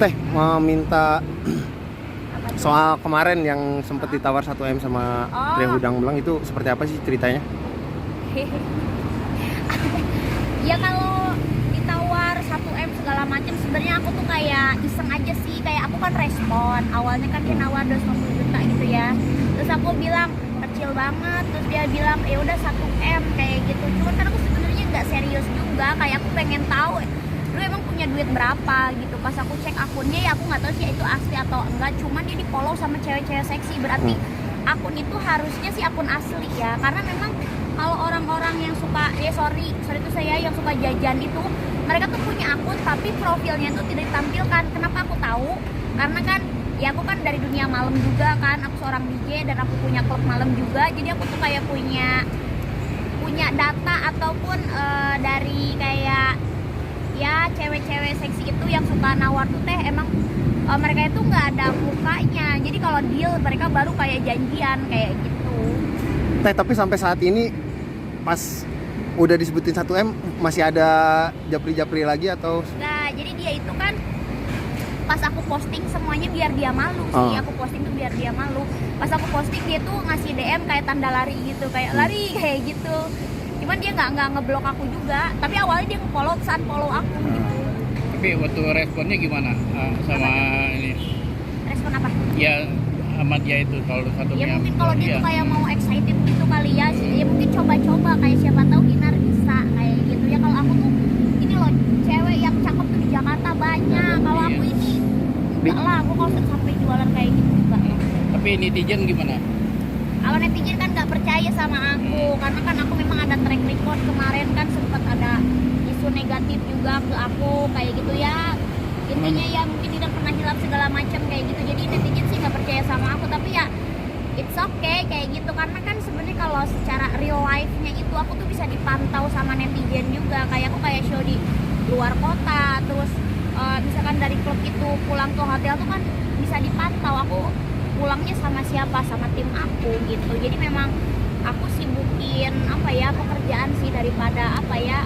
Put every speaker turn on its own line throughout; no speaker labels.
Teh, mau minta
Apa tuh?
soal kemarin yang sempat ditawar 1M sama
Oh.
Teh Hudang Belang, itu seperti apa sih ceritanya?
Ya kalau ditawar 1M segala macam sebenarnya aku tuh kayak iseng aja sih, kayak aku kan respon. Awalnya kan dia nawar 250 juta gitu ya. Terus aku bilang kecil banget, terus dia bilang ya udah 1M kayak gitu. Cuman kan aku sebenarnya nggak serius juga, kayak aku pengen tahu lu emang punya duit berapa gitu. Pas aku cek akunnya ya aku nggak tahu sih itu asli atau enggak, cuman dia di follow sama cewek-cewek seksi, berarti akun itu harusnya sih akun asli ya, karena memang kalau orang-orang yang suka sorry itu saya yang suka jajan itu, mereka tuh punya akun tapi profilnya tuh tidak ditampilkan. Kenapa aku tahu? Karena kan ya aku kan dari dunia malam juga kan, aku seorang DJ dan aku punya klub malam juga, jadi aku tuh kayak punya data ataupun dari kayak ya cewek-cewek seksi itu yang suka nawar tuh teh emang mereka itu nggak ada mukanya, jadi kalau deal mereka baru kayak janjian kayak gitu.
Teh, tapi sampai saat ini pas udah disebutin 1M masih ada japri-japri lagi atau?
Nah jadi dia itu kan pas aku posting semuanya biar dia malu sih, aku posting tuh biar dia malu. Pas aku posting dia tuh ngasih DM kayak tanda lari gitu, kayak lari kayak gitu. Cuman dia nggak ngeblok aku juga, tapi awalnya dia nge-follow saat follow aku gitu.
Tapi waktu responnya gimana sama ini?
Respon apa?
Ya sama dia itu kalau satu
Ya mungkin kalau dia tuh kayak mau excited gitu kali ya, ya mungkin coba-coba kayak siapa tahu Dinar bisa kayak gitu ya. Kalau aku tuh ini loh, cewek yang cakep tuh di Jakarta banyak. Kalau aku ini enggak lah, aku kalau sampai jualan kayak gitu juga ya.
Tapi netizen gimana?
Kalau netizen kan nggak percaya sama aku, karena kan aku memang ada track record kemarin kan sempat ada isu negatif juga ke aku kayak gitu ya. Intinya ya mungkin tidak pernah hilap segala macam kayak gitu, jadi netizen sih nggak percaya sama aku. Tapi ya it's okay kayak gitu, karena kan sebenarnya kalau secara real life-nya itu aku tuh bisa dipantau sama netizen juga. Kayak aku kayak show di luar kota, terus misalkan dari klub itu pulang ke hotel tuh kan bisa dipantau aku pulangnya sama siapa, sama tim aku gitu. Jadi memang aku sibukin apa ya pekerjaan sih daripada apa ya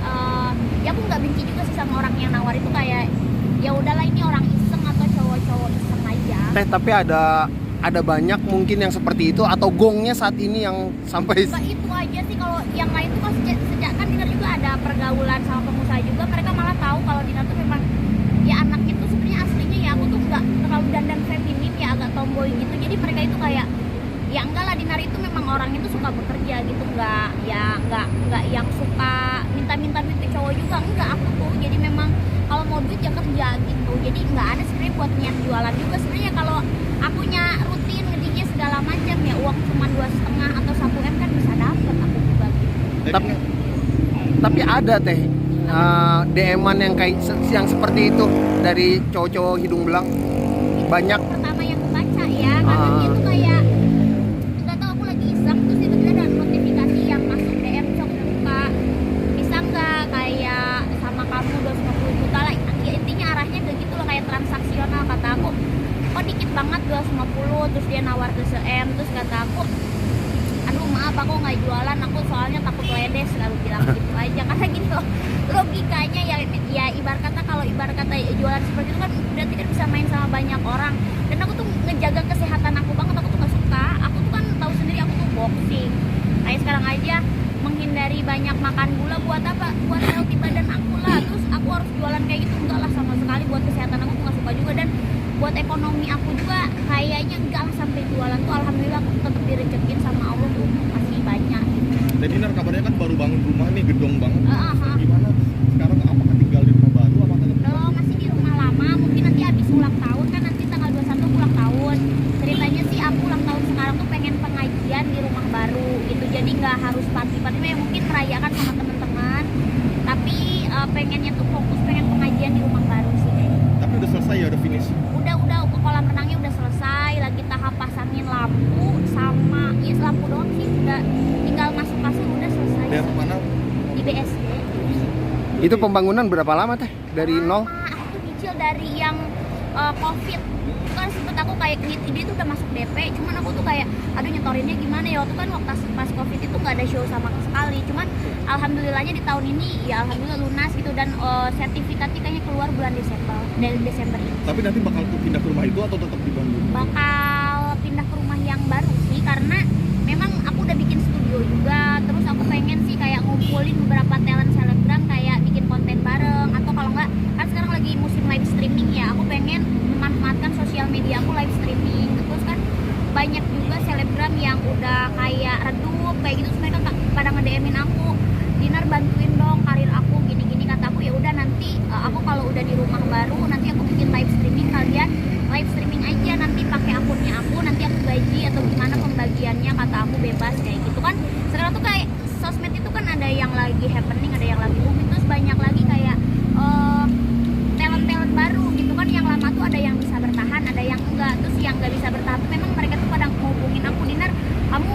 ya aku nggak benci juga sih sama orang yang nawar itu, kayak ya udahlah ini orang iseng atau cowok-cowok iseng aja.
Teh, tapi ada banyak mungkin yang seperti itu atau gongnya saat ini yang sampai
Cuma itu aja sih. Kalau yang lain tuh kan sejak kan Dinar juga ada pergaulan sama pengusaha juga, mereka malah tahu kalau Dinar tuh memang ya anaknya tuh sebenarnya aslinya ya aku tuh nggak terlalu dandan feminin ya, agak tomboy gitu. Jadi mereka itu kayak ya enggak lah, Dinar itu memang orangnya tuh suka bekerja gitu, nggak yang suka minta duit ke cowok juga, enggak. Aku tuh jadi memang kalau mau duit ya kerja gitu, jadi nggak ada sebenarnya buat niat jualan juga sebenarnya. Kalau akunya rutin nge-DJ segala macam ya uang cuma 2,5 atau 1M kan bisa dapet aku juga gitu.
tapi ada Teh DM-an yang kayak yang seperti itu dari cowok-cowok hidung belang banyak.
Pertama yang aku baca ya, karena dia tuh kayak nggak tahu, aku lagi iseng terus tiba-tiba ada notifikasi yang masuk DM, cok buka bisa nggak kayak sama kamu 250 juta lah ya, intinya arahnya ke gitu loh, kayak transaksional. Kata aku kok dikit banget 250, terus dia nawar ke 1M, terus kata aku aduh maaf aku nggak jualan, aku soalnya takut ledes, lalu bilang gitu aja. Karena gini loh logikanya ya ibarat kata kalau ibarat kata jualan seperti itu kan udah tidak bisa main sama banyak orang, dan aku tuh ngejaga kesehatan aku banget. Aku tuh gak suka, aku tuh kan tahu sendiri aku tuh boxing kayak sekarang aja, menghindari banyak makan gula buat apa, buat healthy badan aku lah. Terus aku harus jualan kayak gitu, enggak lah sama sekali. Buat kesehatan aku tuh gak suka juga, dan buat ekonomi aku juga kayaknya enggak lah sampai jualan tuh. Alhamdulillah aku tetap direzekin sama Allah tuh masih banyak gitu.
Jadi Dinar kabarnya kan baru bangun rumah nih, gedong banget.
Aha.
Gimana sekarang, apakah tinggal di rumah baru apa tetap?
Kalau masih di rumah lama, mungkin nanti habis ulang tahun kan, nanti tanggal 21 ulang tahun. Ceritanya sih aku ulang tahun sekarang tuh pengen pengajian di rumah baru gitu, jadi nggak harus party-party ya, mungkin merayakan sama teman-teman, tapi pengennya tuh fokus pengen pengajian di rumah baru sih kayaknya.
Tapi udah selesai ya, udah finish.
Udah kolam renangnya udah selesai, lagi tahap pasangin lampu sama ya lampu doang sih, udah tinggal masuk kasur udah selesai.
Dari mana?
Di BSD.
Itu pembangunan berapa lama Teh? Dari nol?
Aku tuh nyicil dari yang COVID kan sempet aku kayak ide itu udah masuk DP, cuman aku tuh kayak aduh nyetorinnya gimana ya, waktu kan waktu pas covid itu nggak ada show sama sekali, cuman alhamdulillahnya di tahun ini ya alhamdulillah lunas gitu, dan sertifikatnya kayaknya keluar bulan Desember ini.
Tapi nanti bakal pindah ke rumah itu atau tetap di Bandung?
Bakal pindah ke rumah yang baru sih, karena memang aku udah bikin studio juga, terus aku pengen sih kayak ngumpulin beberapa talent selebgram kayak bikin konten bareng, atau kalau enggak kan sekarang lagi musim live streaming ya, aku pengen memanfaatkan sosial media aku live streaming. Terus kan banyak juga selebgram yang udah kayak redup kayak gitu, mereka pada nge-DM-in aku, Dinar bantuin dong karir aku gini-gini, kata aku ya udah nanti aku kalau udah di rumah baru nanti aku bikin live streaming, kalian live streaming aja, nanti pakai akunnya aku, nanti aku gaji atau gimana pembagiannya, kata aku bebas kayak gitu kan. Sekarang tuh kayak sosmed itu kan ada yang lagi happening, ada yang lagi booming, terus banyak lagi kayak talent baru gitu kan, yang lama tuh ada yang bisa bertahan, ada yang enggak. Terus yang nggak bisa bertahan tuh memang mereka tuh pada ngubungin aku, Dinar kamu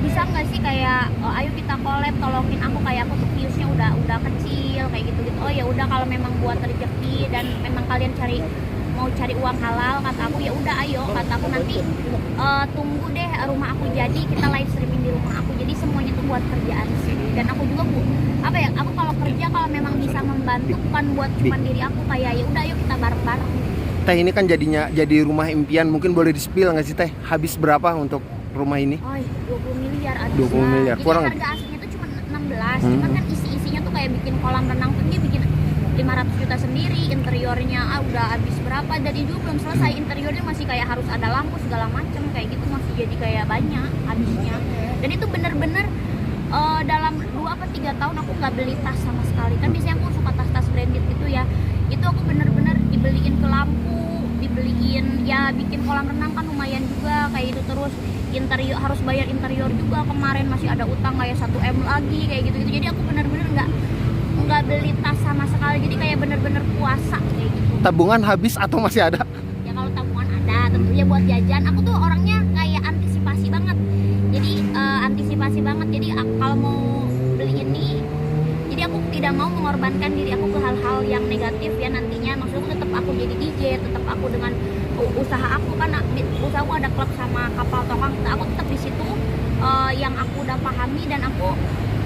bisa nggak sih kayak ayo kita collab, tolongin aku, kayak aku tuh viewsnya udah kecil kayak gitu. Oh ya udah kalau memang buat rezeki dan memang kalian mau cari uang halal, kata aku ya udah ayo, kata aku nanti tunggu deh rumah aku jadi, kita live streaming di rumah aku, jadi semuanya tuh buat kerjaan sih. Dan aku juga aku kalau kerja kalau memang bisa membantu bukan buat cuma diri aku, kayak ya udah ayo kita bareng-bareng.
Teh, ini kan jadi rumah impian, mungkin boleh di-spill nggak sih Teh, habis berapa untuk rumah ini?
Oh 20 miliar ada.
20 miliar,
jadi
kurang.
harga aslinya tuh cuma 16, cuman kan isinya tuh kayak bikin kolam renang tuh dia bikin 500 juta sendiri, interiornya udah habis berapa, dan itu belum selesai, interiornya masih kayak harus ada lampu segala macem kayak gitu, masih jadi kayak banyak habisnya. Dan itu bener-bener dalam 2 apa 3 tahun aku nggak beli tas sama sekali, kan biasanya aku suka tas-tas branded gitu ya, itu aku bener-bener dibeliin ke lampu, dibeliin ya bikin kolam renang kan lumayan juga kayak gitu, terus interior harus bayar interior juga, kemarin masih ada utang kayak 1 M lagi kayak gitu. Jadi aku bener-bener nggak beli tas sama sekali, jadi kayak bener-bener puasa kayak gitu.
Tabungan habis atau masih ada?
Ya kalau tabungan ada tentunya buat jajan, aku tuh orangnya kayak antisipasi banget, jadi jadi kalau mau beli ini, jadi aku tidak mau mengorbankan diri aku ke hal-hal yang negatif ya nantinya. Maksudku tetap aku jadi DJ, tetap aku dengan usaha aku, kan usaha aku ada klub sama kapal tongkang, aku tetap di situ yang aku udah pahami. Dan aku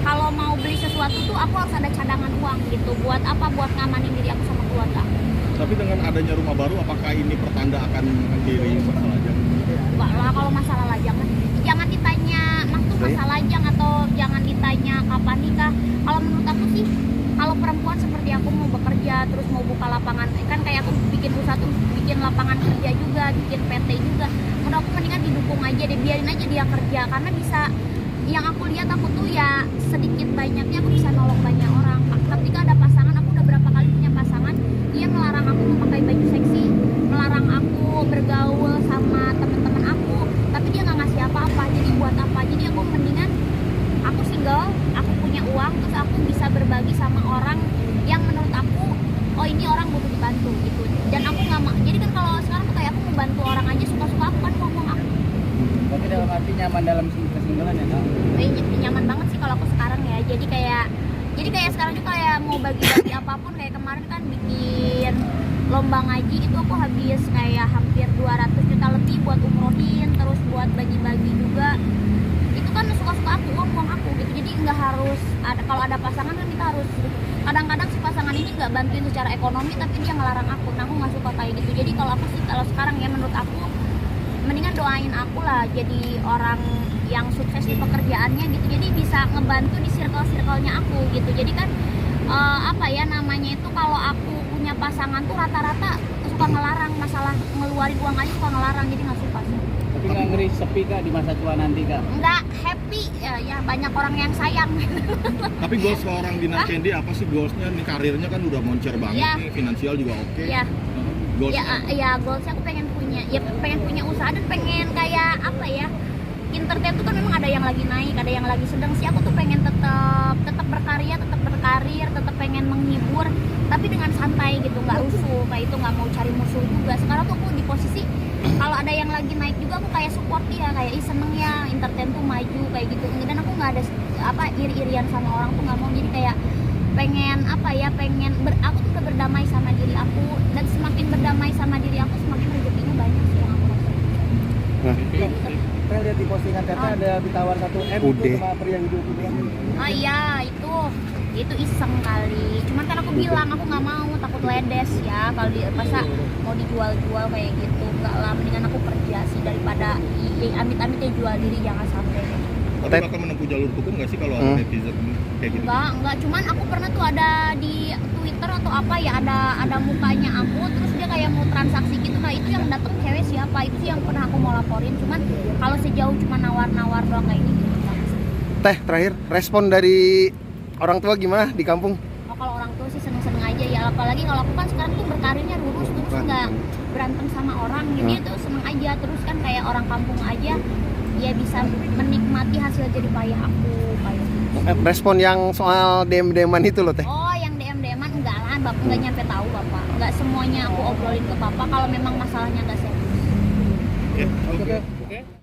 kalau mau beli sesuatu tuh aku harus ada cadangan uang gitu, buat apa, buat ngamanin diri aku sama keluarga.
Tapi dengan adanya rumah baru, apakah ini pertanda akan mengakhiri masalah lajang?
Enggak lah, kalau masalah lajang jangan ditanya masalah lajang, atau jangan ditanya kapan nikah. Kalau menurut aku sih, kalau perempuan seperti aku mau bekerja terus mau buka lapangan, kan kayak aku bikin usaha tuh, bikin lapangan kerja juga, bikin PT juga, menurut aku mendingan didukung aja deh, biarin aja dia kerja, karena bisa, yang aku lihat aku tuh ya sedikit banyaknya aku bisa nolong banyak orang. Ketika ada pasangan, aku udah berapa kali punya pasangan, dia melarang aku memakai baju seksi, melarang aku bergaul sama teman-teman aku, tapi dia nggak ngasih apa-apa. Jadi buat apa? Jadi aku mendingan aku single, aku punya uang, terus aku bisa berbagi sama orang yang menurut aku, oh ini orang butuh dibantu gitu. Dan aku nggak mau, jadi kan kalau sekarang tuh kayak aku mau bantu orang aja suka-suka aku, kan ngomong aku.
Tapi dalam arti nyaman dalam kesinggalan ya?
Nyaman banget sih kalau aku sekarang ya. Jadi kayak sekarang juga kayak mau bagi-bagi apapun, kayak kemarin kan bikin lomba ngaji itu aku habis kayak hampir 200 juta lebih buat umrohin, terus buat bagi-bagi juga. Itu kan suka-suka aku, uang aku gitu. Jadi nggak harus ada, kalau ada pasangan kan kita harus, kadang-kadang si pasangan ini nggak bantuin secara ekonomi tapi dia ngelarang aku. Nah aku nggak suka kayak gitu. Jadi kalau aku sih, kalau sekarang ya menurut aku mendingan doain aku lah jadi orang yang sukses di pekerjaannya gitu, jadi bisa ngebantu di circle-circle-nya aku gitu. Jadi kan apa ya namanya itu, kalau aku punya pasangan tuh rata-rata suka ngelarang, masalah ngeluarin uang aja suka ngelarang, jadi nggak suka sih.
Tapi nggak ngeri sepi Kak di masa tua nanti Kak?
Nggak happy ya banyak orang yang sayang.
Tapi goals seorang Dinar Candy apa sih goalsnya nih? Karirnya kan udah moncer banget
Iya.
nih, finansial juga oke.
Iya.
Goals
Ya goalsnya aku pengen punya usaha, dan pengen kayak apa ya, entertain tuh kan memang ada yang lagi naik, ada yang lagi sedang sih. Aku tuh pengen tetap berkarya, tetap berkarir, tetap pengen menghibur, tapi dengan santai gitu, nggak rusuh kayak itu, nggak mau cari musuh juga. Sekarang tuh aku di posisi kalau ada yang lagi naik juga aku kayak support dia, kayak seneng ya entertain tuh maju kayak gitu. Dan aku nggak ada iri-irian sama orang tuh, nggak mau. Jadi kayak pengen aku tuh udah berdamai sama diri aku, dan semakin berdamai sama diri aku semakin rezekinya banyak.
ada ditawar 1M
Udah.
itu sama pria hidung belang.
Oh iya, itu iseng kali. Cuman kan aku bilang aku nggak mau, takut ledes ya. Kalau masa mau dijual-jual kayak gitu, nggak lah. Mendingan aku kerja sih daripada amit-amitnya jual diri, jangan sampai.
Tapi bakal menempuh jalur hukum nggak sih kalau ada netizen kayak gitu?
Enggak. Cuman aku pernah tuh ada di Twitter atau apa ya, ada mukanya aku, terus dia kayak mau transaksi gitu. Nah itu yang datang cewek siapa? Itu sih yang pernah aku mau laporin. Cuman kalau sejauh cuma nawar-nawar doang kayak gitu.
Teh, terakhir respon dari orang tua gimana di kampung?
Oh, kalau orang tua sih seneng-seneng aja ya, apalagi kalau aku kan sekarang tuh berkarirnya lurus terus nggak berantem sama orang, jadi itu seneng aja. Terus kan kayak orang kampung aja dia bisa menikmati hasil jerih payah aku kayak gitu.
Respon yang soal DM-DM-an itu loh Teh.
Oh yang DM-an enggak lah, bapak nggak nyampe tahu bapak, nggak semuanya aku obrolin ke bapak kalau memang masalahnya nggak serius.
Ya, oke.
Oke.